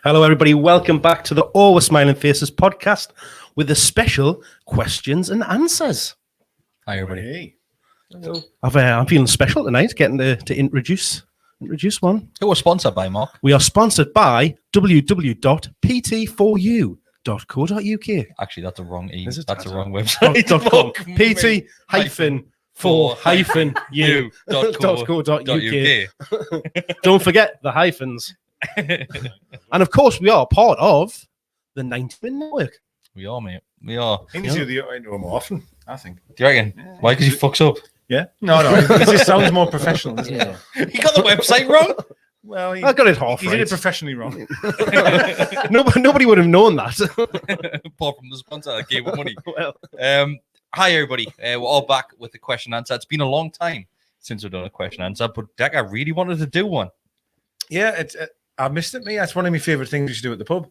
Hello, everybody. Welcome back to the Always Smiling Faces podcast with the special questions and answers. Hi, everybody. Hey. Hello. I'm feeling special tonight, getting to introduce one. Who was sponsored by, Mark? We are sponsored by www.pt4u.co.uk. Actually, that's a wrong Is it? That's a wrong website. .com. pt-4u.co.uk. Don't forget the hyphens. And of course, we are part of the 90-Min Network. We are, mate. We are. He needs to do the intro more often, I think. Do you reckon? Yeah. Why? Because he fucks up. Yeah? No, it just sounds more professional, doesn't it? He got the website wrong. Well, I got it half he right. did it professionally wrong. Nobody would have known that. Apart from the sponsor that gave him money. Well, Hi, everybody. We're all back with the question and answer. It's been a long time since we've done a question and answer, but Deck, I really wanted to do one. Yeah, I missed it, mate. That's one of my favourite things we used to do at the pub.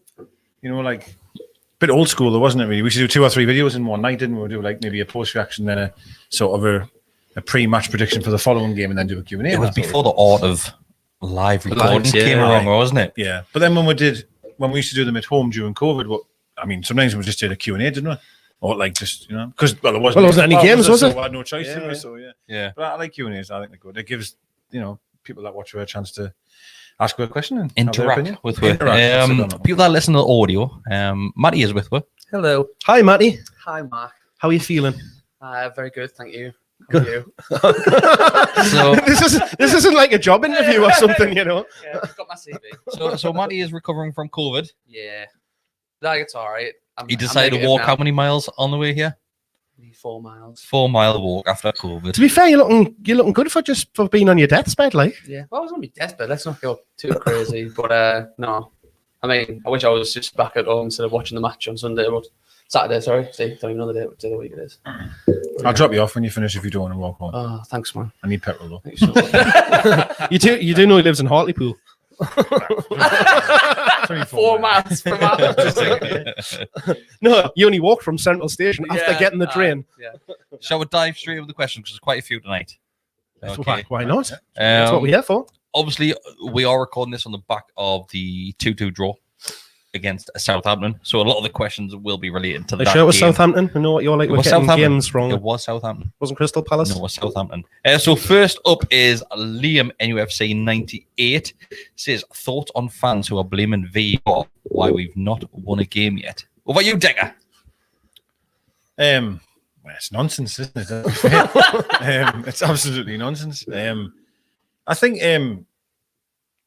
You know, like, a bit old school, though, wasn't it, really? We used to do 2 or 3 videos in one night, didn't we? We'd do, like, maybe a post-reaction, then a sort of a pre-match prediction for the following game, and then do a Q&A. It was before the art of live recording came along, wasn't it? Yeah. But then when we used to do them at home during COVID, sometimes we just did a Q&A, didn't we? Or, like, just, you know, because, there wasn't any games, was it? So I had no choice, didn't we? Yeah. So, yeah. Yeah. But I like Q&As. I think they're good. It gives, you know, people that watch a chance to ask a question and Interact with her. Interact. People that listen to the audio, Matty is with her. Hello. hi, Matty. Hi, Mark. How are you feeling? Very good, thank you. How are you? So, this isn't like a job interview or something, you know. Yeah, I've got my CV. so Matty is recovering from COVID. Yeah. Like, it's all right. He decided to walk how many miles on the way here? 4 miles. 4 mile walk after COVID. To be fair, you're looking good for being on your deathbed, like. Yeah. Well, I was on my deathbed. Let's not go too crazy. But no. I mean, I wish I was just back at home instead of watching the match on Sunday. But Saturday, sorry. See, don't even know the day of the week it is. I'll drop you off when you finish if you don't want to walk home. Oh, thanks, man. I need petrol, though. Thanks so much. You do know he lives in Hartlepool. 4 miles from our No, you only walk from Central Station after getting the train. Yeah. Shall we dive straight into the questions? Because there's quite a few tonight. Okay. Why not? That's what we're here for. Obviously, we are recording this on the back of the 2-2 draw against Southampton. So a lot of the questions will be related to that. Sure it was game. Southampton. I know what you're like. We're getting games wrong. It was Southampton. Wasn't Crystal Palace? No, it was Southampton. So first up is Liam NUFC 98. Says, thoughts on fans who are blaming VAR why we've not won a game yet. What about you, Decker? Well, it's nonsense, isn't it? It's absolutely nonsense. I think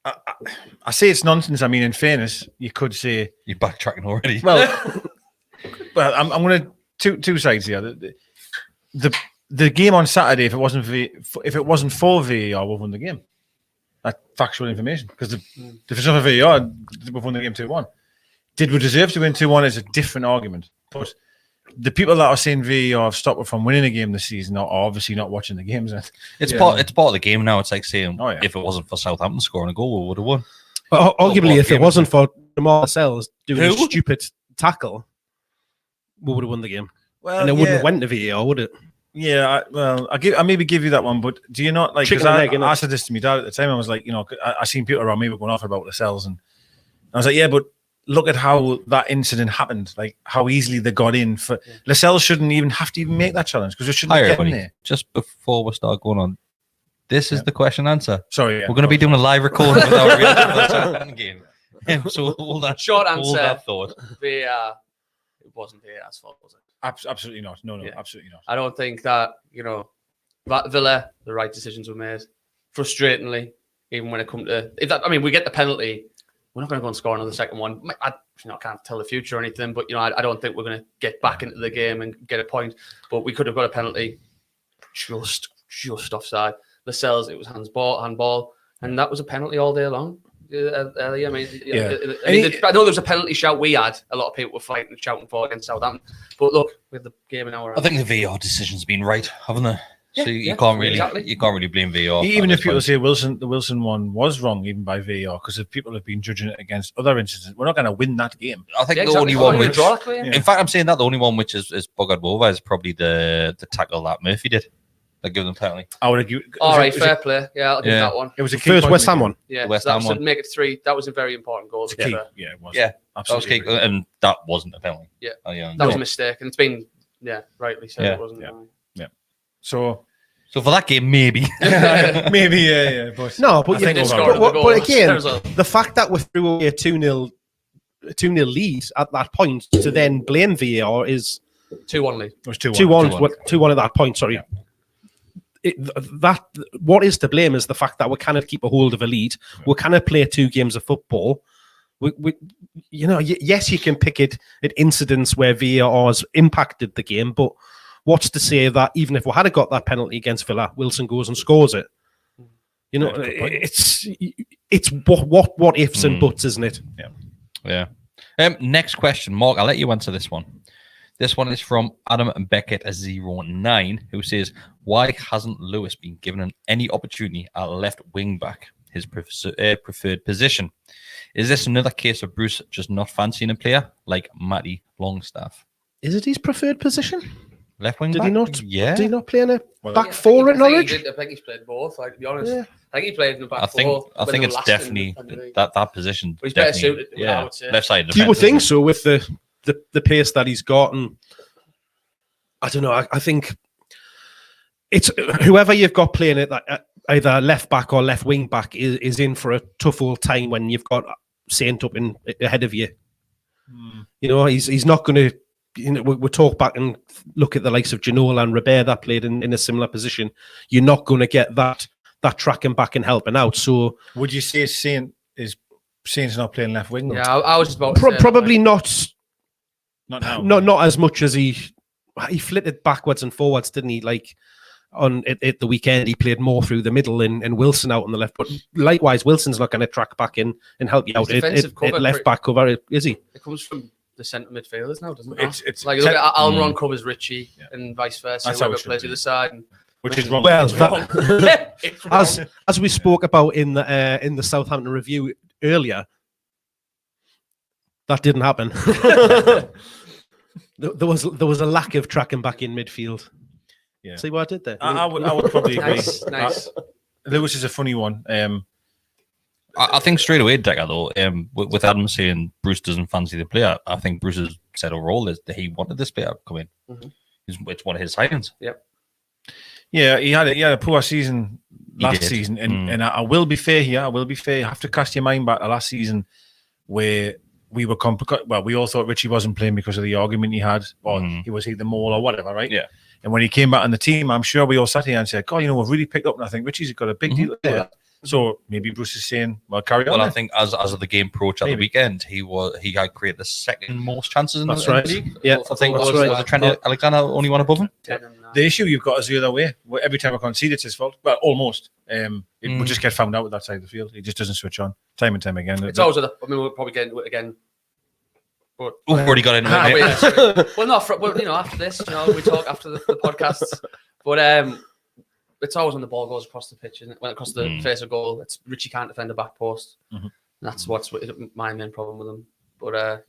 I say it's nonsense. I mean, in fairness, you could say You're backtracking already. well, I'm going to two sides here. The game on Saturday, if it wasn't for VAR, we've won the game. That's factual information because if it's not for VAR, we've won the game 2-1. Did we deserve to win 2-1? Is a different argument. But the people that are saying VAR have stopped us from winning a game this season are obviously not watching the games. It's part of the game now. It's like saying, Oh, yeah. if it wasn't for Southampton scoring a goal, we would have won. Well, arguably, if it game, wasn't for Jamal Lascelles doing a Who? stupid tackle, we would have won the game. Well, And it wouldn't have went to VAR, would it? Yeah, I maybe give you that one, but do you not like? Because Chicken and egg, innit? I said this to my dad at the time. I was like, you know, I seen people around me were going off about Lascelles, and I was like, yeah, but look at how that incident happened. Like how easily they got in. For Lascelles shouldn't even have to make that challenge because we shouldn't Hi, have get in everybody. there. Just before we start going on, this is the question answer. Sorry, We're going to be doing a live recording with our reaction to the Southampton game. So hold that Short hold answer. that thought. VAR. It wasn't VAR's fault, was it? Absolutely not. No, Yeah. absolutely not. I don't think that, Villa, the right decisions were made. Frustratingly, even when it comes to we get the penalty, we're not going to go and score another second one. I can't tell the future or anything, but I don't think we're going to get back into the game and get a point. But we could have got a penalty just offside. Lascelles, it was handball, and that was a penalty all day long. Earlier, I know there was a penalty shout we had. A lot of people were fighting and shouting for against Southampton. But look, with the game in our I think the VAR decision's been right, haven't they? Yeah, So you yeah, can't really exactly. you can't really blame VAR. Even at if this people point. say the Wilson one was wrong, even by VAR, because if people have been judging it against other incidents, we're not going to win that game. I think Yeah, the exactly. only one which, Draw, yeah. in fact, I'm saying that the only one which is buggered over is probably the tackle that Murphy did. that give them penalty. I would agree. All right, fair play. Yeah, I'll give that one. It was a key First point West in the Ham game. one. Yeah, West so that Ham was one. make it 3. That was a very important goal. To be Key. fair. Yeah, it was. Yeah, that was Absolutely. key, and that wasn't a penalty. Yeah. Oh, yeah. That was a mistake, and it's been rightly said Yeah. it wasn't. So So for that game, maybe. maybe, yeah. But No, but, I think They overall- scored but, the goal. but again, There's a- the fact that we threw away a 2-0 lead at that point to then blame VAR is 2-1 lead. it was 2-1. 2-1 at that point. Sorry. That what is to blame is the fact that we cannot keep a hold of a lead. We cannot play 2 games of football. Yes, you can pick it at incidents where VAR has impacted the game, but what's to say that even if we had got that penalty against Villa, Wilson goes and scores it? It's what ifs and buts, isn't it? Yeah. Next question, Mark. I'll let you answer this one. This one is from Adam Beckett 09, who says, "Why hasn't Lewis been given any opportunity at left wing back, his preferred position? Is this another case of Bruce just not fancying a player like Matty Longstaff? Is it his preferred position? Left wing Did back? he not? Yeah. Did he not play in a Well, back four at Norwich? I think he's played both. Like, to be honest, Yeah. I think he played in the back I four. think it's definitely that position. But he's better definitely, suited to it, I would say. left side. You would defence, think isn't so with the pace that he's got, and I don't know. I think it's whoever you've got playing it, either left back or left wing back, is in for a tough old time when you've got Saint up in ahead of you. He's not going to. We talk back and look at the likes of Ginola and Robert that played in a similar position. You're not going to get that tracking back and helping out. So would you say Saint's not playing left wing? Though? Yeah, I was just about to say that, probably like, not. Not now. Not as much as he flitted backwards and forwards, didn't he? Like at the weekend, he played more through the middle and Wilson out on the left. But likewise, Wilson's not going to track back in and help you out defensive cover at left back cover, is he? It comes from the centre midfielders now, doesn't it? It's Like, look at Almiron covers Richie and vice versa. That's how Whoever it should plays be. the other side. And which is wrong. Well, it's wrong. It's wrong. as we spoke about in the Southampton review earlier, that didn't happen. there was a lack of tracking back in midfield. Yeah. See what I did there? I would probably agree. Nice. Lewis is a funny one. I think straight away, Decker, though, with Adam saying Bruce doesn't fancy the player, I think Bruce has said overall that he wanted this player to come in. It's one of his signings. Yep. Yeah, he had a poor season last did. season, and I will be fair here. I will be fair. You have to cast your mind back to last season, where we were we all thought Richie wasn't playing because of the argument he had, or he was hitting the maul or whatever, right? Yeah. And when he came back on the team, I'm sure we all sat here and said, "God, we've really picked up." And I think Richie's got a big deal there. So maybe Bruce is saying, "Well, carry on." Well, I then. think as of the game approach at the Maybe. weekend, he had created the second most chances in That's the right. league. Yeah, I think that's was right. Trent Alexander only one above him. 10 and 9. The issue you've got is the other way. Where every time I concede, it's his fault. Well, almost. It will just get found out with that side of the field. He just doesn't switch on time and time again. It's always we'll probably get into it again. But We've already got into Ah, it. yeah, sorry. Well, not after this. We talk after the podcasts. But it's always when the ball goes across the pitch, isn't it? When it across the face of goal, it's Richie can't defend a back post. And that's what's my main problem with him. But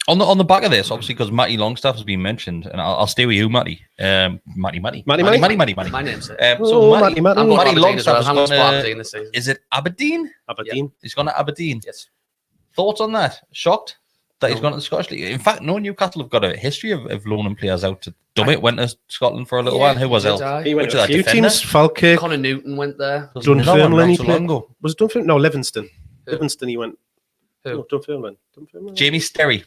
On the back of this, obviously, because Matty Longstaff has been mentioned, and I'll stay with you, Matty. Matty. my name's it. Oh, Matty. I'm going to Matty Aberdeen as well. Longstaff I'm going to is Aberdeen this season. Is it Aberdeen? Aberdeen. He's gone to Aberdeen. Yes. Thoughts on that? Shocked that he's No. gone to the Scottish League? In fact, no, Newcastle have got a history of loaning players out to Dummett. Went to Scotland for a little while. Who was else? He went Which to is a that few defender? teams. Falkirk, Connor Newton went there. There's another one Dunfermline. not He so played. long ago. Was it Dunfermline? No, Livingston. Who? Livingston. He went. Who? No, Dunfermline. Jamie Sterry.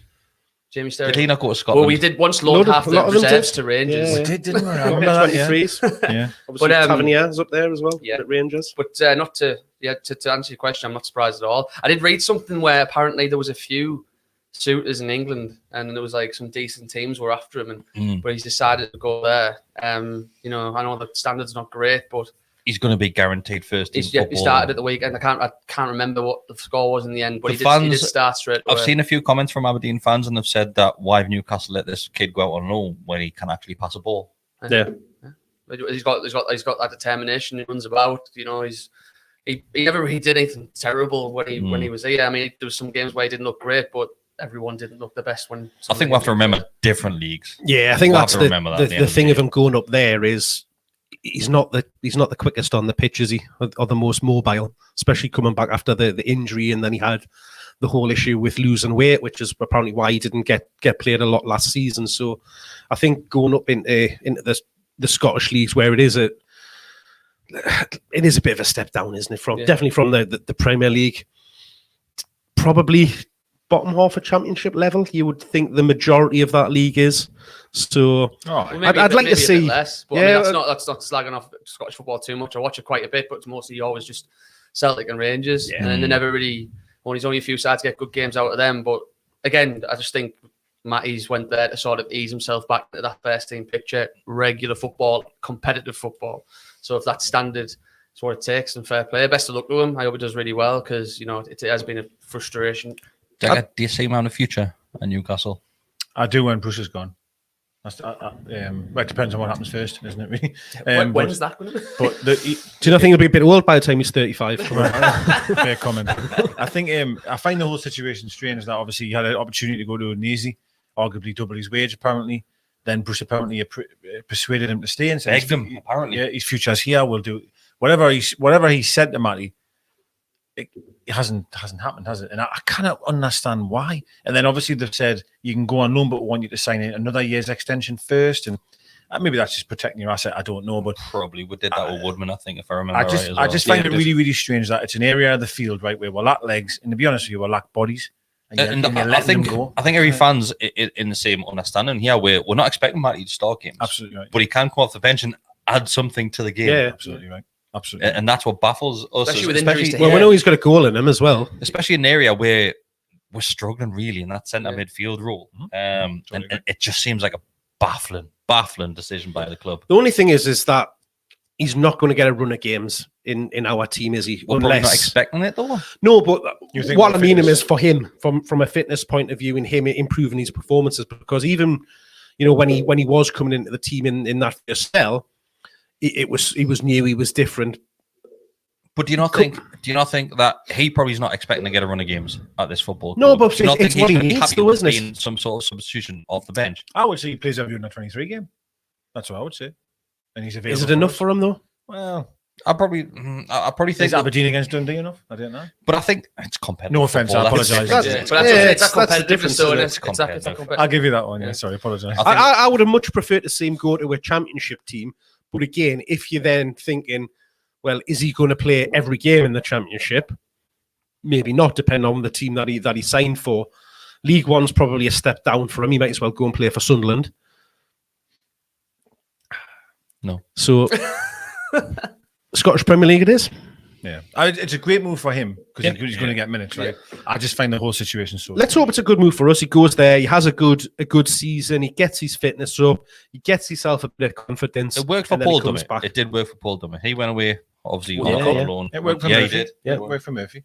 Jamie Sterry. Did he not go to Scotland? Well, we did once loan half a the lot of them reserves did. to Rangers. Yeah. We didn't we? I remember that, yeah. 23s. Yeah. Obviously, But, Tavernier's up there as well. yeah. At Rangers. But not to answer your question, I'm not surprised at all. I did read something where apparently there was a few suitors in England, and there was like some decent teams were after him, but he's decided to go there. I know the standard's not great, but He's going to be guaranteed first team he football. started at the weekend. I can't remember what the score was in the end, but The he did start straight away. I've seen a few comments from Aberdeen fans, and they've said that why have Newcastle let this kid go out on loan when he can actually pass a ball? Yeah. He's got that determination. He runs about. He never really did anything terrible when he was here. I mean, there was some games where he didn't look great, but everyone didn't look the best when. I think we have to remember different leagues. Yeah, I think We'll that's have to remember that at the end the of the thing of day. him going up there is he's not the quickest on the pitch, is he? Or the most mobile, especially coming back after the injury, and then he had the whole issue with losing weight, which is apparently why he didn't get played a lot last season. So I think going up into the Scottish leagues, where it is a bit of a step down, isn't it? Definitely from the Premier League, probably bottom half of Championship level. You would think the majority of that league is. So I'd like to see less. But I mean, that's not slagging off Scottish football too much. I watch it quite a bit, but it's mostly always just Celtic and Rangers, and then they never really. There's only a few sides get good games out of them. But again, I just think Matty's went there to sort of ease himself back into that first team picture, regular football, competitive football. So if that's standard, it's what it takes, and fair play. Best of luck to him. I hope he does really well, because it has been a frustration. Do you see him in the future at Newcastle? I do when Bruce is gone. It depends on what happens first, isn't it? Really? When is that going to be? But do you not think he'll be a bit old by the time he's 35? Fair comment. I think I find the whole situation strange that obviously he had an opportunity to go to Udinese, arguably double his wage apparently. Then Bruce apparently persuaded him to stay and said, begged him, apparently. Yeah, his future is here. We'll do whatever he said to Matty. It hasn't happened, has it? And I cannot understand why. And then obviously they've said you can go on loan, but we want you to sign another year's extension first. And maybe that's just protecting your asset. I don't know, but probably we did that with Woodman, I think, if I remember right. I just find it really, really strange that it's an area of the field, right, where we lack legs, and to be honest with you, we lack bodies. And I think every fan's in the same understanding here. We're not expecting Matty to start games, absolutely right, but he can come off the bench and add something to the game. Yeah, absolutely right. Absolutely. And that's what baffles us. Especially with injuries to we know he's got a goal in him as well. Especially in an area where we're struggling really in that centre midfield role. Totally and it just seems like a baffling decision by the club. The only thing is that he's not going to get a run of games in our team, is he? We're probably not expecting it though. No, but what I mean is for him, from a fitness point of view, in him improving his performances, because even when he was coming into the team in that first spell, he was new, he was different. But do you not think that he probably is not expecting to get a run of games at this football club? No, but do you not it's think what he he's needs, happy though, with isn't it? being some sort of substitution off the bench? I would say he plays every under 23 game. That's what I would say. And he's available. Is it enough for him though? Well, I probably think is Aberdeen against Dundee enough? I don't know. But I think it's competitive. No offense, I apologise. It's competitive. I'll give you that one. Yeah, sorry, apologise. I would have much preferred to see him go to a championship team. But again, if you're then thinking, well, is he going to play every game in the championship? Maybe not, depending on the team that he signed for. League One's probably a step down for him. He might as well go and play for Sunderland. No. So, Scottish Premier League it is. Yeah, it's a great move for him because he's going to get minutes, right? Yeah. I just find the whole situation so. Let's hope it's a good move for us. He goes there, he has a good season, he gets his fitness up, he gets himself a bit of confidence. It worked for Paul Dummett. It did work for Paul Dummett. He went away, obviously, on loan. It worked for Murphy. He did. Yeah, it worked for Murphy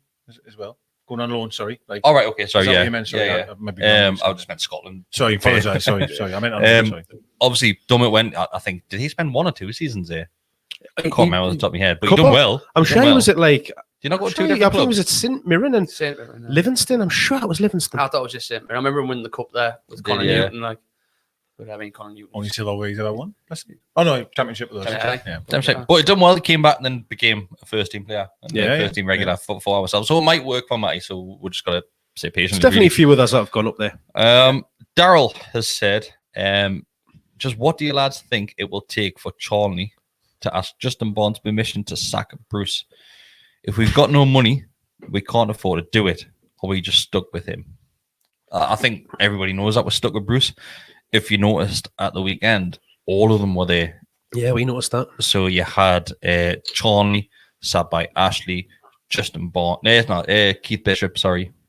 as well. Going on loan, sorry. All right, okay, sorry, yeah. I just meant Scotland. Sorry, apologise. Sorry, I meant on sorry. Obviously, Dummett went. I think did he spend 1 or 2 seasons there? I can't remember off the top of my head, but he done well. I'm sure he was at like. Do you not go to 2 different clubs? I think he was at St Mirren and Livingston. I'm sure it was Livingston. I thought it was just St Mirren. I remember him winning the cup there with Connor Newton. Connor Newton. Only silverware he's ever won. Oh no, championship with us. Championship. But he done well. He came back and then became a first team player and first team regular for ourselves. So it might work for Matty. So we're just gotta stay patient. There's definitely a few of us that have gone up there. Daryl has said, just what do you lads think it will take for Charlie to ask Justin Barnes permission to sack Bruce? If we've got no money, we can't afford to do it, or we just stuck with him. I think everybody knows that we're stuck with Bruce. If you noticed at the weekend, all of them were there. Yeah, we noticed that. So you had Charlie sat by Ashley, Justin Barnes. No, it's not. Keith Bishop,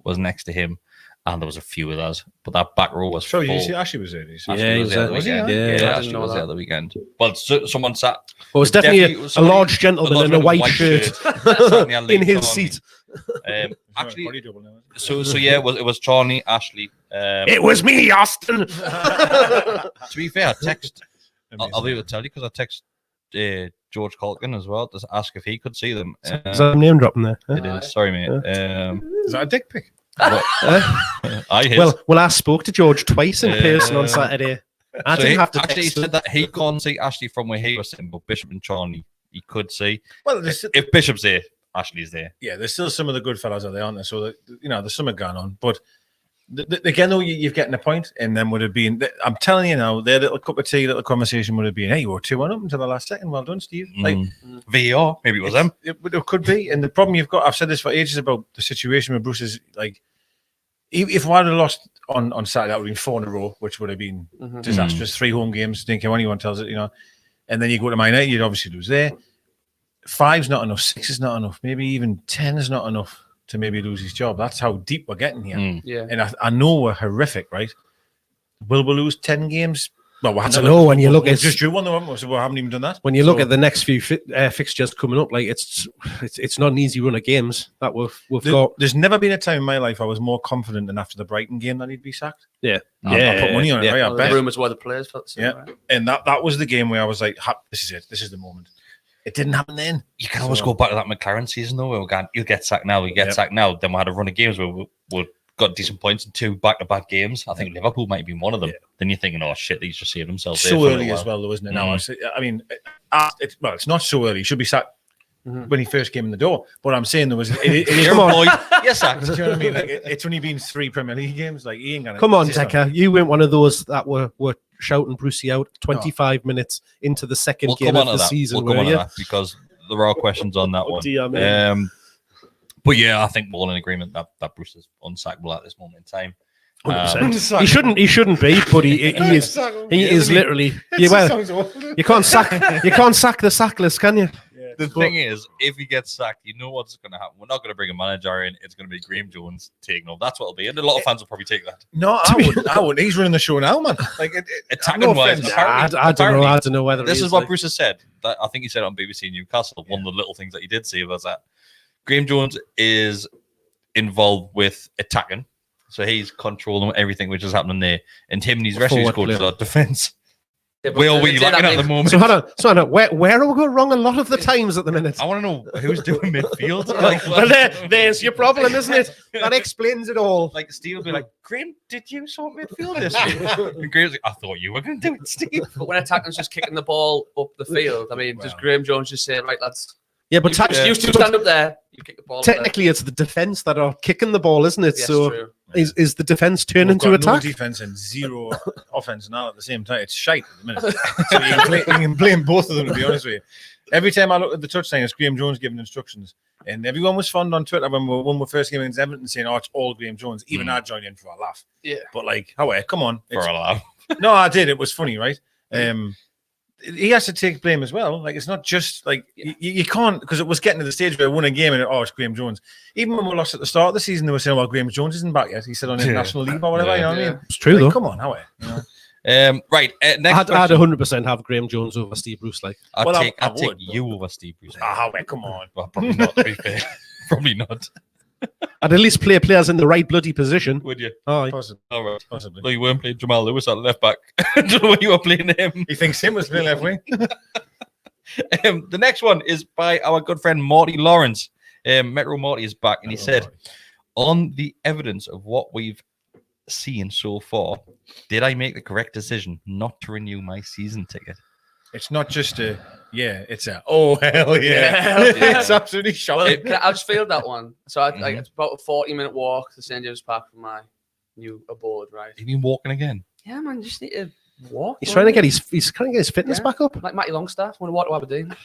was next to him. And there was a few of us, but that back row was full. You see Ashley was there. Ashley was there Ashley was there the weekend. Well, someone sat. Well, it was definitely a large gentleman in a white shirt in his seat. Actually, it was Charlie, Ashley. It was me, Austin. To be fair, I text. I'll be able to tell you because I text George Colkin as well to ask if he could see them. Is that a name dropping there? It is. Sorry, mate. Is that a dick pic? Well, I spoke to George twice in person on Saturday. I So didn't have to actually, he text him. said that he can't see Ashley from where he was sitting, but Bishop and Charlie he could see. Well, there's, If Bishop's there, Ashley's there. yeah, there's still some of the good fellas out there, aren't there? So that, there's something going on. But again, though, you've getting a point, and then would have been. I'm telling you now, their little cup of tea, little conversation would have been, "Hey, you were 2-1 up until the last second. Well done, Steve." Like VAR, maybe it was them. It could be. And the problem you've got, I've said this for ages about the situation with Bruce is like, if I had lost on Saturday, that would have been 4 in a row, which would have been disastrous. 3 home games, didn't care what anyone tells it, and then you go to Man United, you'd obviously lose there. 5's not enough, 6 is not enough, maybe even 10 is not enough to maybe lose his job. That's how deep we're getting here. Yeah. And I know we're horrific, right? Will we lose 10 games? Well, I don't know. When you look at just drew one, though, so we haven't even done that. when you look at the next few fixtures coming up, like it's not an easy run of games that we've got. There's never been a time in my life I was more confident than after the Brighton game that he'd be sacked. Yeah, I put money on it. yeah. Right? I Well, bet. the rumours were the players felt the same, Yeah, right? and that was the game where I was like, "This is it. This is the moment." It didn't happen then. You can always go back to that McLaren season though, where we're going, he'll get sacked now, he'll get sacked now. Then we had a run of games where we got decent points in 2 back-to-back games. I think Liverpool might have been one of them. Yeah. Then you're thinking, oh shit, he's just saved himself. So early as well, though, isn't it? Now, I mean, it's not so early. He should be sacked when he first came in the door. But I'm saying there was. It is Come on, yes, sacked. Do you know what I mean? Like, it's only been 3 Premier League games. Like, he ain't gonna. Come on, it's just Decker. You weren't one of those that were shouting Brucey out 25 minutes into the second We'll game come of on the to that. season, We'll come were on to you? that because there are questions on that one. dear me. But yeah, I think we're all in agreement that Bruce is unsackable at this moment in time. 100%. He shouldn't be, but he is. He is literally. You can't sack the sackless, can you? The thing is, if he gets sacked, you know what's going to happen. We're not going to bring a manager in. It's going to be Graham Jones taking over. That's what it'll be. And a lot of fans will probably take that. No, I wouldn't. He's running the show now, man. Like, Attacking wise, offense. I don't know whether this he is what like- Bruce has said. That I think he said on BBC Newcastle. One of the little things that he did say was that Graham Jones is involved with attacking, so he's controlling everything which is happening there. And him and his rescue Forward coaches player. are defence. Yeah, but Where are they we did lacking have at the me- moment? So hold on. Where are we going wrong a lot of the times at the minute? I want to know who's doing midfield. Like, Well, there's your problem, isn't it? That explains it all. like Steve will be like, Graham, did you sort midfield this week? And Graham's like, I thought you were going to do it, Steve. But when attacking's just kicking the ball up the field, I mean, does Graham Jones just say, right, lads, Yeah, but you two stand up there, you kick the ball up there. technically it's the defense that are kicking the ball, isn't it? Yes, so true. is the defense turning We've to got no attack? defense and 0 offense now at the same time. It's shite at the minute. So you can blame both of them, to be honest with you. Every time I look at the touchline, it's Graham Jones giving instructions. And everyone was fond on Twitter when we first came against Everton saying, oh, it's all Graham Jones. Even I joined in for a laugh. Yeah. But like, come on. For a laugh. No, I did. It was funny, right? He has to take blame as well. Like, it's not just like you can't, because it was getting to the stage where we won a game and it's Graham Jones. Even when we lost at the start of the season, they were saying, well, Graham Jones isn't back yet. He said on international leave or whatever. You know what I mean? It's true, Like, though. come on, how are you? Right. Next I'd question. 100% have Graham Jones over Steve Bruce. Like, I'd Well, take, I I'd take would, but- you over Steve Bruce. Come on. Well, probably not, to be fair. Probably not. I'd at least play players in the right bloody position. Would you? Oh, Possibly. All right. Possibly. Well, you weren't playing Jamal Lewis at left back. I don't know why you were playing him. He thinks him was playing left wing. The next one is by our good friend Morty Lawrence. Metro Morty is back, and he said, on the evidence of what we've seen so far, did I make the correct decision not to renew my season ticket? It's not just it's a, oh, hell yeah. Yeah. It's absolutely shocking. I just failed that one. So like, it's about a 40-minute walk to St. James Park from my new abode, right? Have you been walking again? Yeah, man, you just need to walk. he's trying to get his fitness Yeah. back up. Like Matty Longstaff, want to walk to Aberdeen.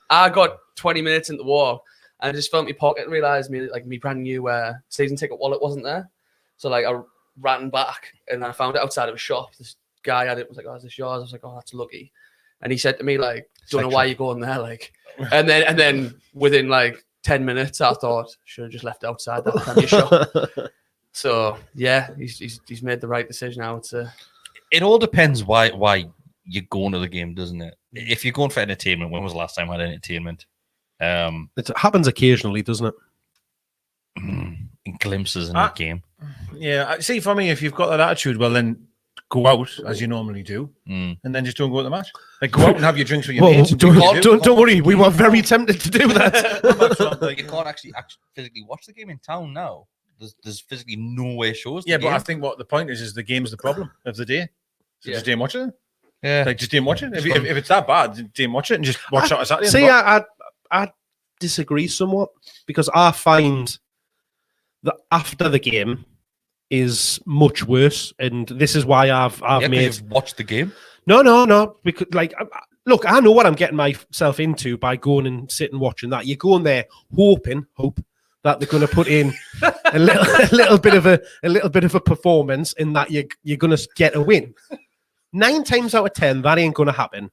I got 20 minutes into walk and I just felt my pocket and realised me brand new season ticket wallet wasn't there. So like I ran back and I found it outside of a shop. This guy had it, was like, oh, is this yours? I was like, oh, that's lucky. And he said to me, like, don't know why you're going there, like. And then within like 10 minutes, I thought, should have just left it outside that candy shop. So yeah, he's made the right decision now. It all depends why you're going to the game, doesn't it? If you're going for entertainment, when was the last time I had entertainment? It happens occasionally, doesn't it? In glimpses in the game. Yeah, see, for me, if you've got that attitude, well, then go out as you normally do, and then just don't go to the match. Like, go out and have your drinks with your Well, mates. and do what you do. don't worry. We were very tempted to do that. You can't actually physically watch the game in town now. there's physically no way it shows. the Yeah, but I game. think what the point is the game's the problem of the day. So Yeah. just didn't watch it. Yeah. Like just didn't watch it. If it's that bad, didn't watch it and just watch it on Saturday. See, I disagree somewhat because I find that after the game is much worse, and this is why I've Yeah, 'cause made you've watched the game. no because like look, I know what I'm getting myself into by going and sitting watching that. You're going there hope that they're going to put in a little bit of a performance, in that you're going to get a win. 9 times out of 10, that ain't going to happen.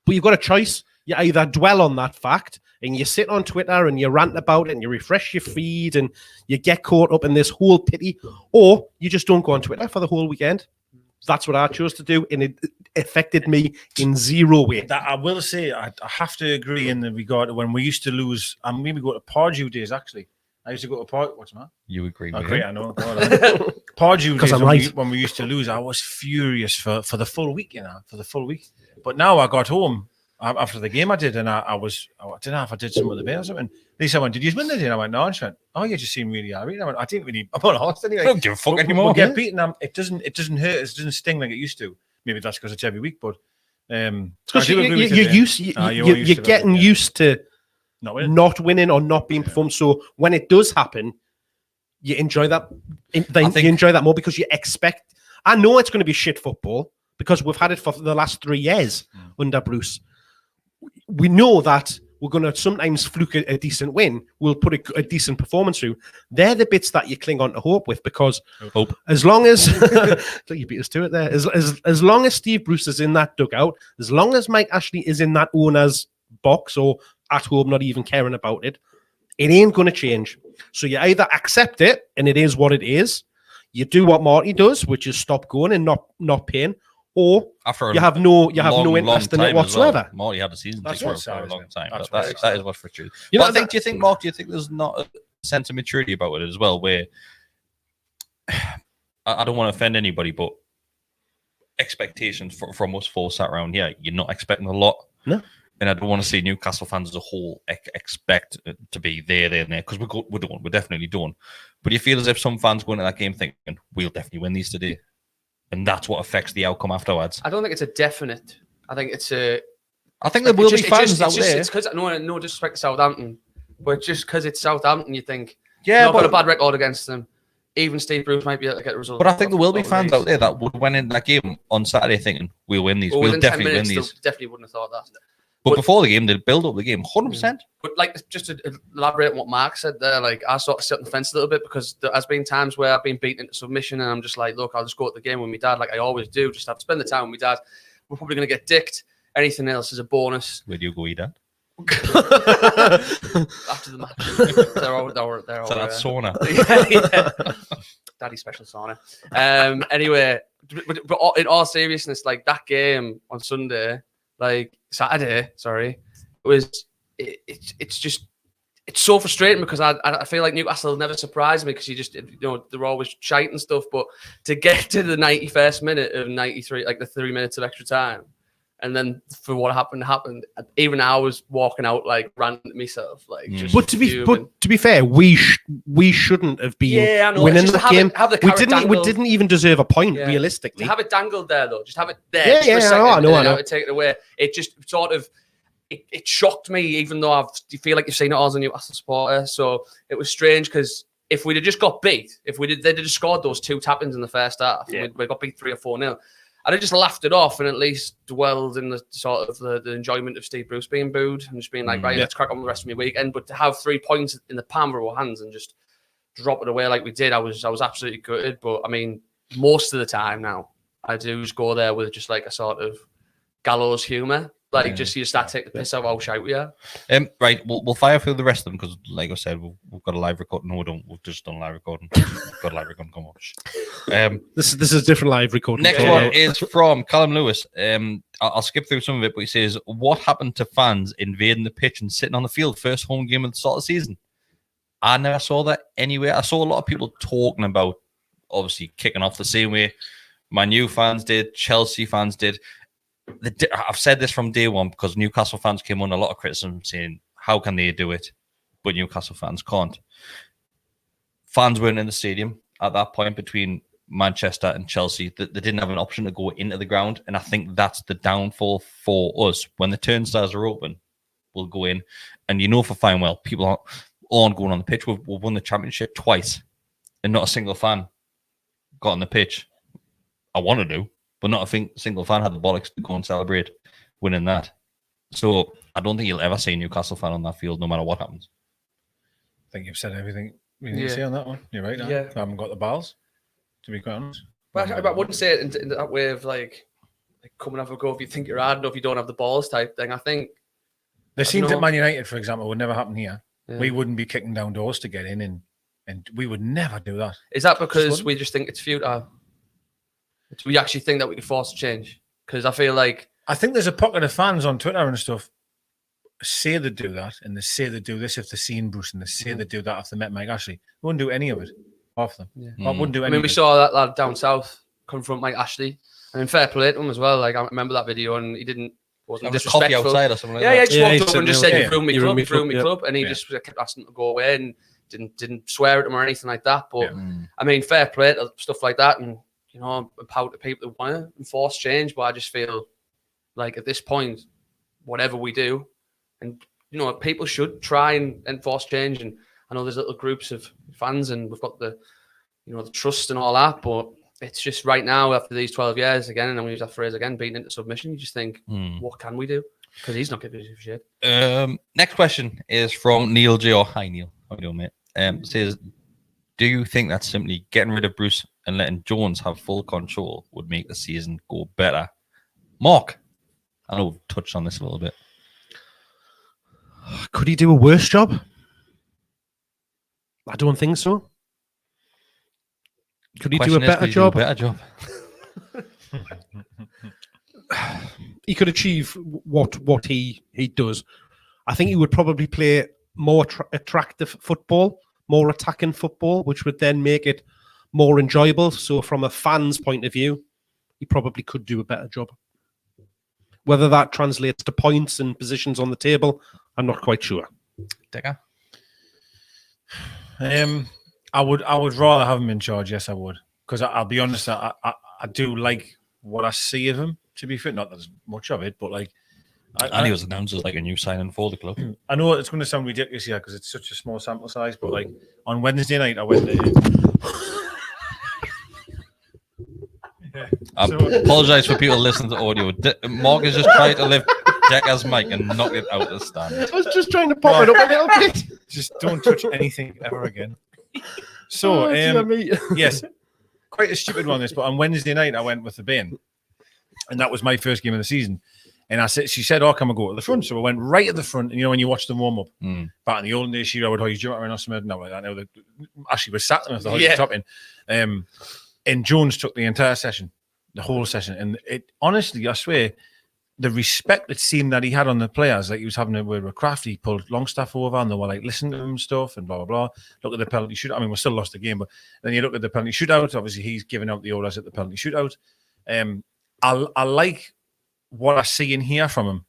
But you've got a choice. You either dwell on that fact and you sit on Twitter and you rant about it and you refresh your feed and you get caught up in this whole pity, or you just don't go on Twitter for the whole weekend. That's what I chose to do, and it affected me in zero way. That I will say, I have to agree in the regard to when we used to lose. I mean, we go to Pardew days actually. I used to go to Pardew. What's that? You agree Oh, with great, him? I know. Pardew 'Cause days I'm right. when we used to lose, I was furious for the full week, for the full week. But now I got home after the game I did, and I don't know if I did some of the bit or something. Lisa went, "Did you win the day?" And I went, "No." And she went, "Oh, you just seem really irate." And I went, "I didn't really. I'm on a horse anyway. I don't give a fuck We anymore. get beaten. It doesn't hurt. It doesn't sting like it used to. Maybe that's because it's every week, but Because I do agree with you there. you're getting used to Not winning. not winning or not being performed. So when it does happen, you enjoy that. You enjoy that more because you expect. I know it's going to be shit football because we've had it for the last 3 years under Bruce. We know that we're going to sometimes fluke a decent win. We'll put a decent performance through. They're the bits that you cling on to hope with, because Hope. as long as you beat us to it there, as long as Steve Bruce is in that dugout, as long as Mike Ashley is in that owner's box or at home, not even caring about it, it ain't going to change. So you either accept it and it is what it is. You do what Marty does, which is stop going and not paying, or After you have no long interest in time it as well. whatsoever. Marty had the season That's ticket for what a it long is, time. That's But what it that is what's for true. You But know, I think, do you think there's not a sense of maturity about it as well, where I don't want to offend anybody, but expectations from us four sat around here, you're not expecting a lot. No. And I don't want to see Newcastle fans as a whole expect it to be there, because we definitely don't. But you feel as if some fans go into that game thinking, we'll definitely win these today. And that's what affects the outcome afterwards. I don't think it's a definite. I think it's a. I think there will be fans out there. It's because no disrespect to Southampton, but just because it's Southampton, you think Yeah, not got a but bad record against them. Even Steve Bruce might be able to get a result. I think there will be fans out there that would went in that game on Saturday thinking, we'll win these. Well, We'll within 10 definitely win minutes, these. definitely wouldn't have thought that. But before the game, they'd build up the game 100%. But like, just to elaborate on what Mark said there, like I sort of sit on the fence a little bit, because there has been times where I've been beaten into submission and I'm just like, look, I'll just go at the game with my dad, like I always do. Just have to spend the time with my dad. We're probably going to get dicked. Anything else is a bonus. Where do you go, Eda? After the match, they're all So that's sauna. yeah. Daddy special sauna. Anyway, but in all seriousness, like that game on Sunday, like Saturday, sorry, it's so frustrating, because I feel like Newcastle never surprised me, because they're always shite and stuff. But to get to the 91st minute of 93, like the 3 minutes of extra time, and then for what happened, even I was walking out like ranting at myself, like. Just But to be fair, we shouldn't have been I know. winning Just that game. have the We carrot didn't dangled. even deserve a point, Yeah. realistically. To have it dangled there, though, just have it there. Yeah, just for a yeah, second, I know. and then have it taken away. It just sort of it shocked me, even though you feel like you've seen it all as a Newcastle supporter. So it was strange, because if we'd have just got beat, they'd have scored those 2 tap-ins in the first half, and we got beat 3 or 4-0. I'd have just laughed it off and at least dwelled in the sort of the enjoyment of Steve Bruce being booed and just being like, right, let's crack on with the rest of my weekend. But to have 3 points in the palm of our hands and just drop it away like we did, I was absolutely gutted. But I mean, most of the time now, I do just go there with just like a sort of gallows humour. Like, just you start taking the piss out how shite we are. Right, we'll fire through the rest of them, because, like I said, we've got a live recording. No, we don't. We've just done live recording. We've got a live recording. Come on. This is a different live recording. Next one is from Callum Lewis. I'll skip through some of it, but he says, "What happened to fans invading the pitch and sitting on the field? First home game of the start of the season." I never saw that anywhere. I saw a lot of people talking about, obviously, kicking off the same way Man U fans did, Chelsea fans did. I've said this from day one, because Newcastle fans came on a lot of criticism saying, how can they do it, but Newcastle fans can't? fans weren't in the stadium at that point between Manchester and Chelsea. That they didn't have an option to go into the ground, and I think that's the downfall for us. When the turnstiles are open, we'll go in, and for fine well, people aren't going on the pitch. We've won the championship twice, and not a single fan got on the pitch. I want to do, but not a single fan had the bollocks to go and celebrate winning that. So I don't think you'll ever see a Newcastle fan on that field, no matter what happens. I think you've said everything we need to say on that one. You're right. Yeah. I haven't got the balls, to be quite honest. But I wouldn't say it in that way of like coming off a go if you think you're hard enough, you don't have the balls type thing. I think there seems that Man United, for example, would never happen here. Yeah. We wouldn't be kicking down doors to get in, and we would never do that. Is that because we just think it's futile? We actually think that we could force a change? Because I feel like I think there's a pocket of fans on Twitter and stuff say they do that, and they say they do this if they've seen Bruce, and they say they do that if they met Mike Ashley. They wouldn't do any of it. Half them. Yeah. Wouldn't do any. I mean, we saw that lad down south confront Mike Ashley, and fair play to him as well. Like I remember that video, and he wasn't disrespectful. Outside or something like that. Yeah, just walked up and just said, "You ruined me club," and he just kept asking him to go away and didn't swear at him or anything like that. But I mean, fair play to stuff like that, and empower the people that want to enforce change. But I just feel like at this point, whatever we do, and people should try and enforce change. And I know there's little groups of fans, and we've got the the trust and all that. But it's just right now after these 12 years again, and I'm going to use that phrase again, beaten into submission. You just think, what can we do? Because he's not giving a shit. Next question is from Neil J. Or hi Neil, how you doing, mate? Says, do you think that simply getting rid of Bruce and letting Jones have full control would make the season go better? Mark, I know we've touched on this a little bit. Could he do a worse job? I don't think so. Could he do a better job? He could achieve what he does. I think he would probably play more attractive football, more attacking football, which would then make it more enjoyable. So from a fan's point of view, he probably could do a better job. Whether that translates to points and positions on the table, I'm not quite sure. Decker? I would rather have him in charge. Yes, I would, because I'll be honest. I do like what I see of him. To be fair, not that there's much of it, but like, and he was announced as like a new signing for the club. I know it's going to sound ridiculous here because it's such a small sample size, but like on Wednesday night, I went there. I apologise for people listening to audio. Mark is just trying to lift Decker's mic and knock it out of the stand. I was just trying to pop it up a little bit. Just don't touch anything ever again. So, yes, quite a stupid one this, but on Wednesday night I went with the Bain, and that was my first game of the season. And she said, "Oh, come and go to the front." So I went right at the front. And when you watch them warm up, back in the olden days, she would always jump around or something. No, like that. Now Ashley was sat there with the whole top in. And Jones took the entire session, the whole session. And it honestly, I swear, the respect it seemed that he had on the players, like he was having a word with Crafty, he pulled Longstaff over and they were like listening to him and stuff and blah, blah, blah. Look at the penalty shootout. I mean, we still lost the game, but then you look at the penalty shootout. Obviously, he's giving out the orders at the penalty shootout. I like what I see in here from him.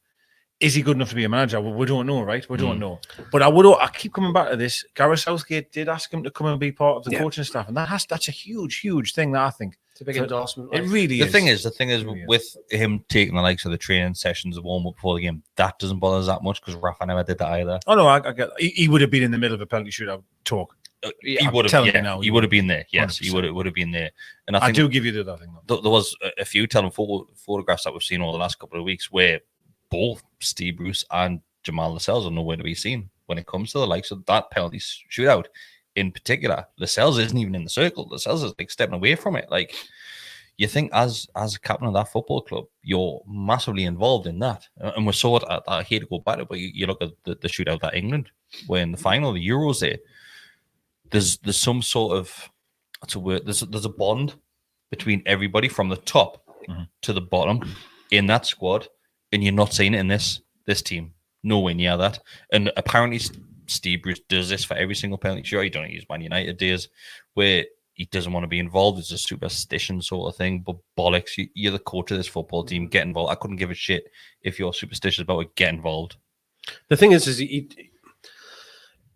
Is he good enough to be a manager? Well, we don't know, right? We don't know. But I keep coming back to this. Gareth Southgate did ask him to come and be part of the coaching staff, and that's a huge thing that I think. It's a big endorsement. It really is. The thing is, with him taking the likes of the training sessions, the warm up before the game, that doesn't bother us that much because Rafa never did that either. Oh no, I get. He would have been in the middle of a penalty shootout talk. He would have. He would have been there. Yes, 100%. He would have been there. And I do give you the other thing. There was a few telling photographs that we've seen over the last couple of weeks where both Steve Bruce and Jamal Lascelles are nowhere to be seen when it comes to the likes of that penalty shootout. In particular, Lascelles isn't even in the circle. Lascelles is like stepping away from it. Like, you think as a captain of that football club, you're massively involved in that. And we saw it. I hate to go back to it, but you look at the shootout at England, where in the final, the Euros there, there's some sort of, what's a word? There's a bond between everybody from the top to the bottom in that squad. And you're not seeing it in this team. Nowhere near that. And apparently Steve Bruce does this for every single penalty. Sure, he don't use Man United days where he doesn't want to be involved. It's a superstition sort of thing. But bollocks, you're the coach of this football team. Get involved. I couldn't give a shit if you're superstitious about it. Get involved. The thing is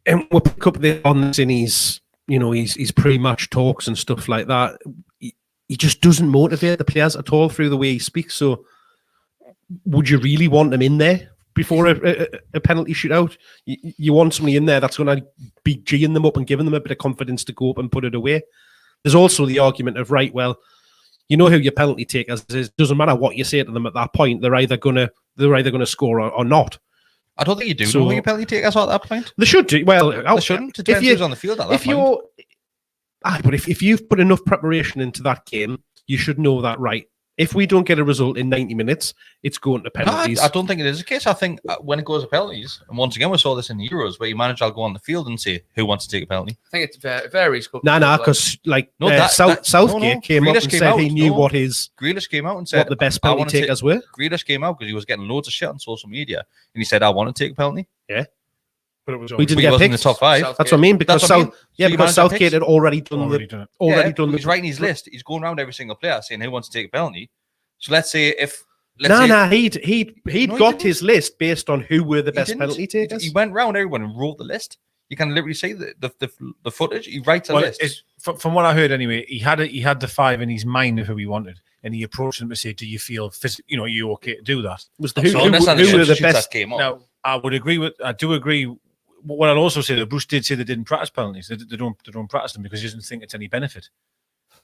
and we'll pick up on this in his his pre-match talks and stuff like that, he just doesn't motivate the players at all through the way he speaks. So would you really want him in there before a penalty shootout? You want somebody in there that's going to be G'ing them up and giving them a bit of confidence to go up and put it away. There's also the argument of, right, well, you know who your penalty takers is. Doesn't matter what you say to them at that point. They're either gonna score or not. I don't think you do know who your penalty takers are at that point. They should do. Well, they shouldn't. It depends who's on the field at that point. But if you've put enough preparation into that game, you should know that, right? If we don't get a result in 90 minutes, it's going to penalties. I don't think it is the case. I think when it goes to penalties, and once again, we saw this in the Euros, where your manager will go on the field and say, who wants to take a penalty? I think it varies. Because Southgate came up and said he knew what his... Grealish came out and said... what the best penalty takers were. Grealish came out because he was getting loads of shit on social media, and he said, I want to take a penalty. Yeah. But it was we didn't get picked in the top 5. Southgate. That's what I mean, because Southgate had already done He's writing his list. He's going around every single player saying who wants to take a penalty. So let's say he'd got his list based on who were the best penalty takers. He went round everyone and wrote the list. You can literally see the footage. He writes a list. From what I heard anyway, he had the 5 in his mind of who he wanted, and he approached them to say, "Do you feel are you okay to do that?" Was the who were the best? Now I do agree. What I'll also say that Bruce did say they didn't practice penalties. They don't practice them because he doesn't think it's any benefit.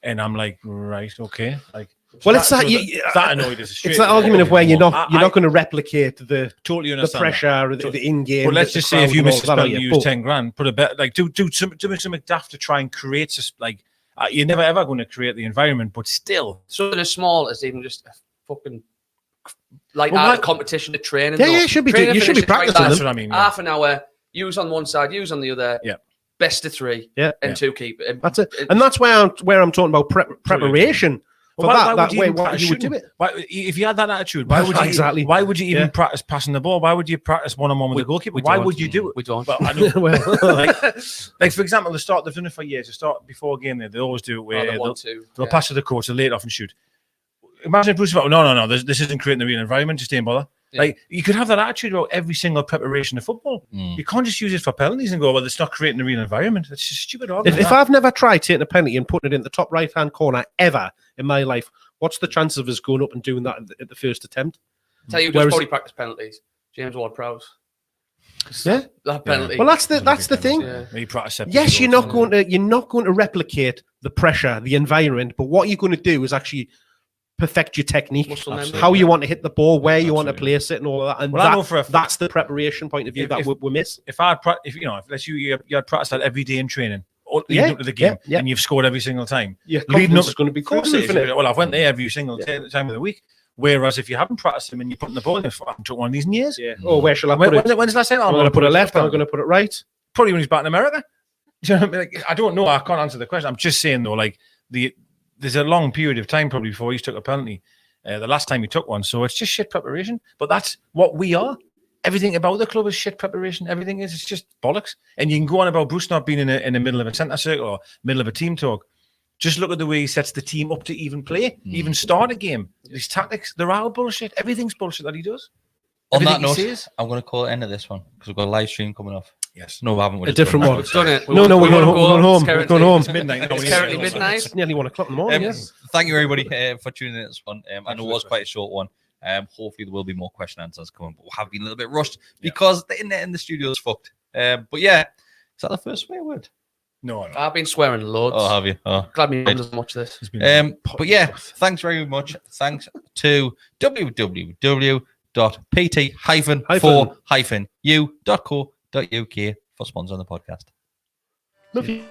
And I'm like, right, okay, like. Well, it's that annoyed us. It's that argument of where you're not going to replicate the pressure or the in-game. But let's just say if you miss a penalty, you use 10 grand. Put a bet, like do something daft to try and create like you're never ever going to create the environment, but still something as small as even just a fucking competition to training. Yeah, should be practicing. That's what I mean. Half an hour, use on one side, use on the other. Yeah. Best of 3. And 2 keep it. That's it. And that's where I'm talking about preparation. Why would you do it? If you had that attitude, why would you even practice passing the ball? Why would you practice one-on-one with the goalkeeper? Why would you do it? We don't. Well, I know. like for example, they've done it for years. Before a game, they always do it where they'll pass to the coach, they'll lay it off and shoot. Imagine if Bruce was like, no, this isn't creating the real environment. Just don't bother. Yeah. Like you could have that attitude about every single preparation of football. You can't just use it for penalties and go, well, it's not creating a real environment. It's just stupid. If I've never tried taking a penalty and putting it in the top right-hand corner ever in my life, what's the chances of us going up and doing that at the first attempt? Tell you, just probably practice penalties. James Ward-Prowse. Yeah, that penalty. Well, that's the thing. Yeah. Yes, you're not going to replicate the pressure, the environment, but what you're going to do is actually perfect your technique, how you want to hit the ball, where you want to place it, and all of that. And that's the preparation point of view that we miss. If you had practiced that every day in training, leading up to the game, and you've scored every single time, leading up is going to be cool. Well, I've went there every single time of the week. Whereas if you haven't practiced them and you're putting the ball in, I haven't took one of these in years. Yeah. Oh, where shall I put it? When's the last time? I'm going to put it left. I'm going to put it right. Probably when he's back in America. Do you know what I mean? Like, I don't know. I can't answer the question. I'm just saying though, like there's a long period of time probably before he took a penalty. The last time he took one, so it's just shit preparation. But that's what we are. Everything about the club is shit preparation. Everything is. It's just bollocks. And you can go on about Bruce not being in the middle of a centre circle or middle of a team talk. Just look at the way he sets the team up to even play, even start a game. His tactics, they're all bullshit. Everything's bullshit that he does. On that note, I'm going to call the end of this one because we've got a live stream coming off. Yes. No, we haven't. A different one. We've done it. We're going home. We're going home. It's midnight. It's currently midnight. It's nearly 1 o'clock in the morning. Yes. Thank you, everybody, for tuning in to this one. I know it was quite a short one. Hopefully, there will be more question answers coming, but we have been a little bit rushed because the internet in the studio is fucked. But yeah, is that the first swear word? No. I've been swearing loads. Oh, have you? Oh, glad me mum doesn't watch this. But yeah, thanks very much. Thanks to www.pt-4-u.co.uk for sponsoring the podcast. Love you.